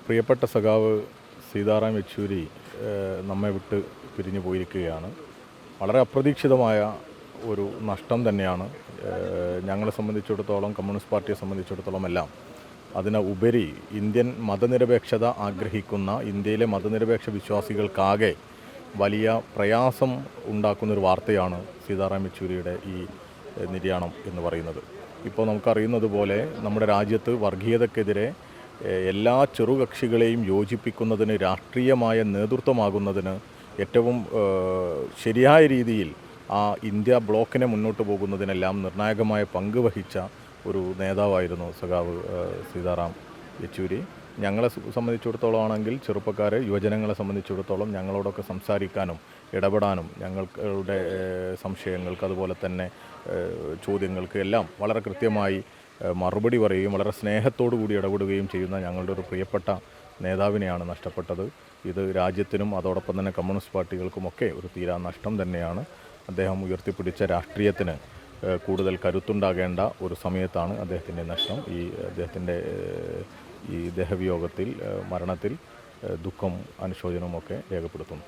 പ്രിയപ്പെട്ട സഖാവ് സീതാറാം യെച്ചൂരി നമ്മെ വിട്ട് പിരിഞ്ഞു പോയിരിക്കുകയാണ്. വളരെ അപ്രതീക്ഷിതമായ ഒരു നഷ്ടം തന്നെയാണ്. ഞങ്ങളെ സംബന്ധിച്ചിടത്തോളം, കമ്മ്യൂണിസ്റ്റ് പാർട്ടിയെ സംബന്ധിച്ചിടത്തോളം എല്ലാം അതിന് ഉപരി ഇന്ത്യൻ മതനിരപേക്ഷത ആഗ്രഹിക്കുന്ന ഇന്ത്യയിലെ മതനിരപേക്ഷ വിശ്വാസികൾക്കാകെ വലിയ പ്രയാസം ഉണ്ടാക്കുന്നൊരു വാർത്തയാണ് സീതാറാം യെച്ചൂരിയുടെ ഈ നിര്യാണം എന്ന് പറയുന്നത്. ഇപ്പോൾ നമുക്കറിയുന്നത് പോലെ നമ്മുടെ രാജ്യത്ത് വർഗീയതക്കെതിരെ എല്ലാ ചെറുകക്ഷികളെയും യോജിപ്പിക്കുന്നതിന്, രാഷ്ട്രീയമായ നേതൃത്വമാകുന്നതിന് ഏറ്റവും ശരിയായ രീതിയിൽ ആ ഇന്ത്യ ബ്ലോക്കിനെ മുന്നോട്ട് പോകുന്നതിനെല്ലാം നിർണായകമായ പങ്ക് വഹിച്ച ഒരു നേതാവായിരുന്നു സഖാവ് സീതാറാം യെച്ചൂരി. ഞങ്ങളെ സംബന്ധിച്ചിടത്തോളം ആണെങ്കിൽ ചെറുപ്പക്കാരെ, യുവജനങ്ങളെ സംബന്ധിച്ചിടത്തോളം ഞങ്ങളോടൊക്കെ സംസാരിക്കാനും ഇടപെടാനും, ഞങ്ങളുടെ സംശയങ്ങൾക്ക് അതുപോലെ തന്നെ ചോദ്യങ്ങൾക്ക് എല്ലാം വളരെ കൃത്യമായി മറുപടി പറയുകയും വളരെ സ്നേഹത്തോടു കൂടി ഇടപെടുകയും ചെയ്യുന്ന ഞങ്ങളുടെ ഒരു പ്രിയപ്പെട്ട നേതാവിനെയാണ് നഷ്ടപ്പെട്ടത്. ഇത് രാജ്യത്തിനും അതോടൊപ്പം തന്നെ കമ്മ്യൂണിസ്റ്റ് പാർട്ടികൾക്കുമൊക്കെ ഒരു തീരാ നഷ്ടം തന്നെയാണ്. അദ്ദേഹം ഉയർത്തിപ്പിടിച്ച രാഷ്ട്രീയത്തിന് കൂടുതൽ കരുത്തുണ്ടാകേണ്ട ഒരു സമയത്താണ് അദ്ദേഹത്തിൻ്റെ നഷ്ടം. അദ്ദേഹത്തിൻ്റെ ഈ ദേഹവിയോഗത്തിൽ, മരണത്തിൽ ദുഃഖം അനുശോചനവുമൊക്കെ രേഖപ്പെടുത്തുന്നു.